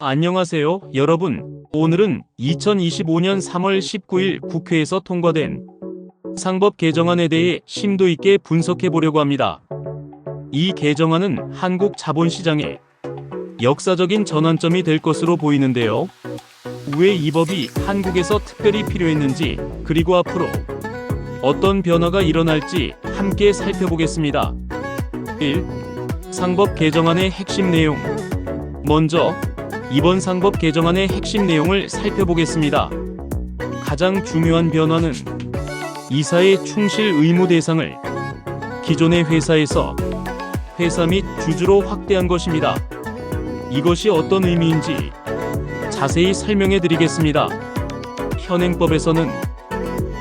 안녕하세요, 여러분. 오늘은 2025년 3월 19일 국회에서 통과된 상법 개정안에 대해 심도 있게 분석해 보려고 합니다. 이 개정안은 한국 자본시장의 역사적인 전환점이 될 것으로 보이는데요. 왜 이 법이 한국에서 특별히 필요했는지, 그리고 앞으로 어떤 변화가 일어날지 함께 살펴보겠습니다. 1. 상법 개정안의 핵심 내용. 먼저 이번 상법 개정안의 핵심 내용을 살펴보겠습니다. 가장 중요한 변화는 이사의 충실 의무 대상을 기존의 회사에서 회사 및 주주로 확대한 것입니다. 이것이 어떤 의미인지 자세히 설명해 드리겠습니다. 현행법에서는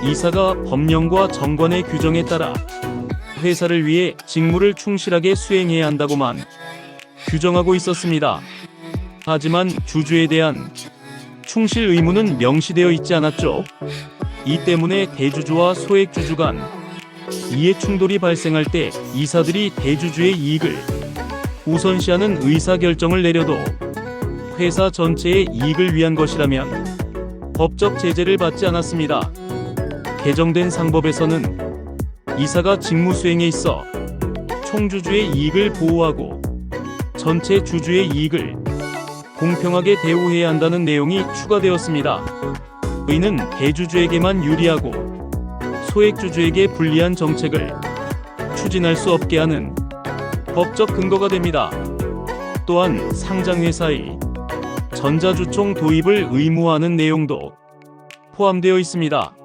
이사가 법령과 정관의 규정에 따라 회사를 위해 직무를 충실하게 수행해야 한다고만 규정하고 있었습니다. 하지만 주주에 대한 충실 의무는 명시되어 있지 않았죠. 이 때문에 대주주와 소액주주 간 이해 충돌이 발생할 때 이사들이 대주주의 이익을 우선시하는 의사결정을 내려도 회사 전체의 이익을 위한 것이라면 법적 제재를 받지 않았습니다. 개정된 상법에서는 이사가 직무 수행에 있어 총주주의 이익을 보호하고 전체 주주의 이익을 공평하게 대우해야 한다는 내용이 추가되었습니다. 이는 대주주에게만 유리하고 소액주주에게 불리한 정책을 추진할 수 없게 하는 법적 근거가 됩니다. 또한 상장회사의 전자주총 도입을 의무화하는 내용도 포함되어 있습니다.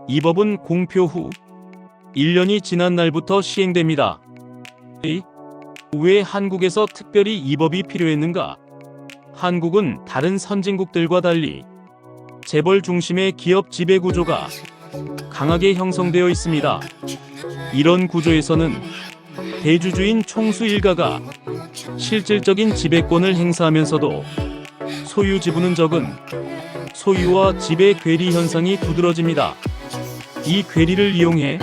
이 법은 공표 후 1년이 지난 날부터 시행됩니다. 왜 한국에서 특별히 이 법이 필요했는가? 한국은 다른 선진국들과 달리 재벌 중심의 기업 지배 구조가 강하게 형성되어 있습니다. 이런 구조에서는 대주주인 총수 일가가 실질적인 지배권을 행사하면서도 소유 지분은 적은 소유와 지배 괴리 현상이 두드러집니다. 이 괴리를 이용해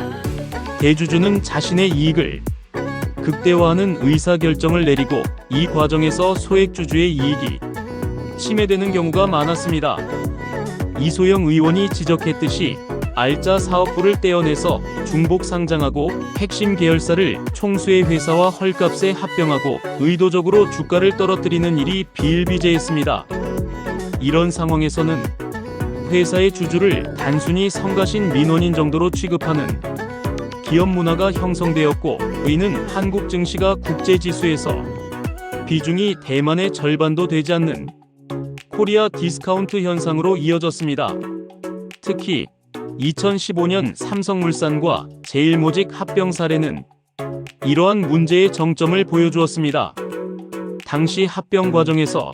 대주주는 자신의 이익을 극대화하는 의사결정을 내리고 이 과정에서 소액주주의 이익이 침해되는 경우가 많았습니다. 이소영 의원이 지적했듯이 알짜 사업부를 떼어내서 중복 상장하고 핵심 계열사를 총수의 회사와 헐값에 합병하고 의도적으로 주가를 떨어뜨리는 일이 비일비재했습니다. 이런 상황에서는 회사의 주주를 단순히 성가신 민원인 정도로 취급하는 기업 문화가 형성되었고, 이는 한국 증시가 국제지수에서 비중이 대만의 절반도 되지 않는 코리아 디스카운트 현상으로 이어졌습니다. 특히 2015년 삼성물산과 제일모직 합병 사례는 이러한 문제의 정점을 보여주었습니다. 당시 합병 과정에서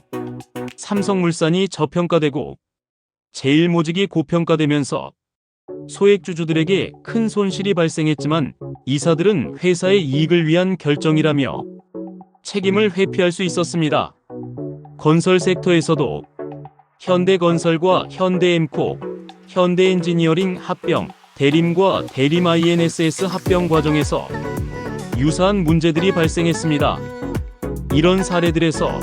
삼성물산이 저평가되고 제일모직이 고평가되면서 소액주주들에게 큰 손실이 발생했지만 이사들은 회사의 이익을 위한 결정이라며 책임을 회피할 수 있었습니다. 건설 섹터에서도 현대건설과 현대엠코, 현대엔지니어링 합병, 대림과 대림 INSS 합병 과정에서 유사한 문제들이 발생했습니다. 이런 사례들에서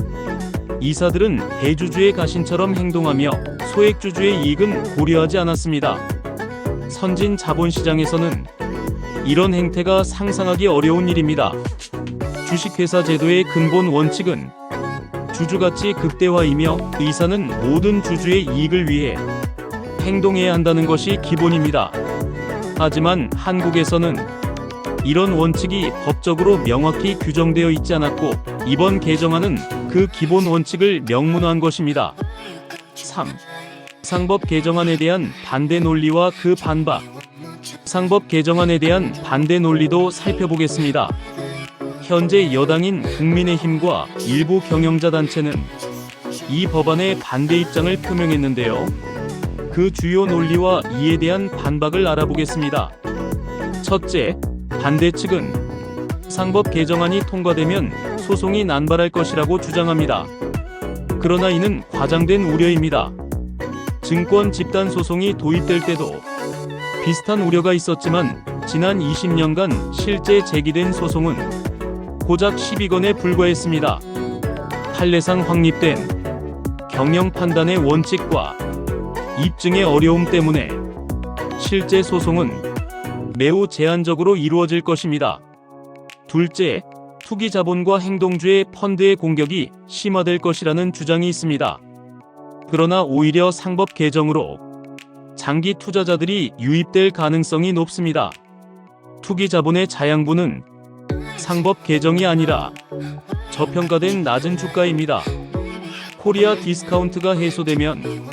이사들은 대주주의 가신처럼 행동하며 소액주주의 이익은 고려하지 않았습니다. 선진 자본시장에서는 이런 행태가 상상하기 어려운 일입니다. 주식회사 제도의 근본 원칙은 주주가치 극대화이며 이사는 모든 주주의 이익을 위해 행동해야 한다는 것이 기본입니다. 하지만 한국에서는 이런 원칙이 법적으로 명확히 규정되어 있지 않았고, 이번 개정안은 그 기본 원칙을 명문화한 것입니다. 3. 상법 개정안에 대한 반대 논리와 그 반박. 상법 개정안에 대한 반대 논리도 살펴보겠습니다. 현재 여당인 국민의힘과 일부 경영자 단체는 이 법안에 반대 입장을 표명했는데요. 그 주요 논리와 이에 대한 반박을 알아보겠습니다. 첫째, 반대 측은 상법 개정안이 통과되면 소송이 난발할 것이라고 주장합니다. 그러나 이는 과장된 우려입니다. 증권 집단 소송이 도입될 때도 비슷한 우려가 있었지만 지난 20년간 실제 제기된 소송은 고작 12건에 불과했습니다. 판례상 확립된 경영 판단의 원칙과 입증의 어려움 때문에 실제 소송은 매우 제한적으로 이루어질 것입니다. 둘째, 투기 자본과 행동주의 펀드의 공격이 심화될 것이라는 주장이 있습니다. 그러나 오히려 상법 개정으로 장기 투자자들이 유입될 가능성이 높습니다. 투기 자본의 자양분은 상법 개정이 아니라 저평가된 낮은 주가입니다. 코리아 디스카운트가 해소되면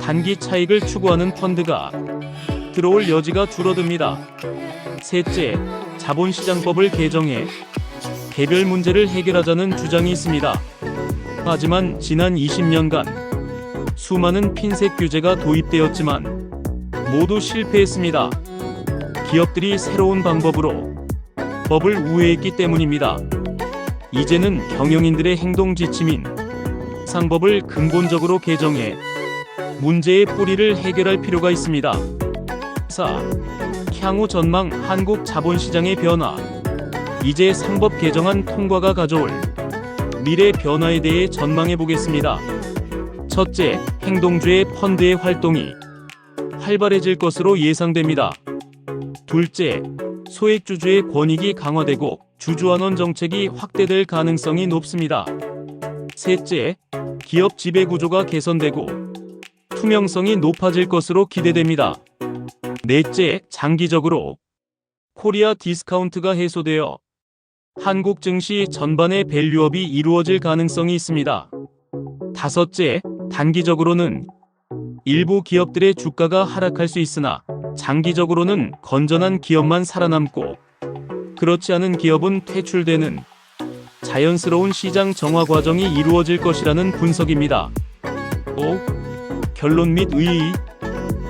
단기 차익을 추구하는 펀드가 들어올 여지가 줄어듭니다. 셋째, 자본시장법을 개정해 개별 문제를 해결하자는 주장이 있습니다. 하지만 지난 20년간 수많은 핀셋 규제가 도입되었지만 모두 실패했습니다. 기업들이 새로운 방법으로 법을 우회했기 때문입니다. 이제는 경영인들의 행동 지침인 상법을 근본적으로 개정해 문제의 뿌리를 해결할 필요가 있습니다. 4. 향후 전망 한국 자본시장의 변화. 이제 상법 개정안 통과가 가져올 미래 변화에 대해 전망해 보겠습니다. 첫째, 행동주의 펀드의 활동이 활발해질 것으로 예상됩니다. 둘째, 소액주주의 권익이 강화되고 주주환원 정책이 확대될 가능성이 높습니다. 셋째, 기업 지배 구조가 개선되고 투명성이 높아질 것으로 기대됩니다. 넷째, 장기적으로 코리아 디스카운트가 해소되어 한국 증시 전반의 밸류업이 이루어질 가능성이 있습니다. 다섯째, 단기적으로는 일부 기업들의 주가가 하락할 수 있으나 장기적으로는 건전한 기업만 살아남고 그렇지 않은 기업은 퇴출되는 자연스러운 시장 정화 과정이 이루어질 것이라는 분석입니다. 5. 결론 및 의의.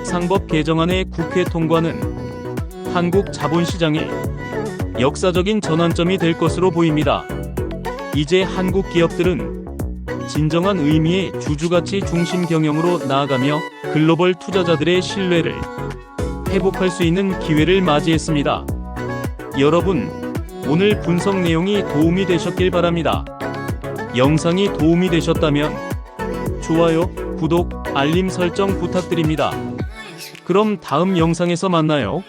상법 개정안의 국회 통과는 한국 자본시장의 역사적인 전환점이 될 것으로 보입니다. 이제 한국 기업들은 진정한 의미의 주주가치 중심 경영으로 나아가며 글로벌 투자자들의 신뢰를 회복할 수 있는 기회를 맞이했습니다. 여러분, 오늘 분석 내용이 도움이 되셨길 바랍니다. 영상이 도움이 되셨다면 좋아요, 구독, 알림 설정 부탁드립니다. 그럼 다음 영상에서 만나요.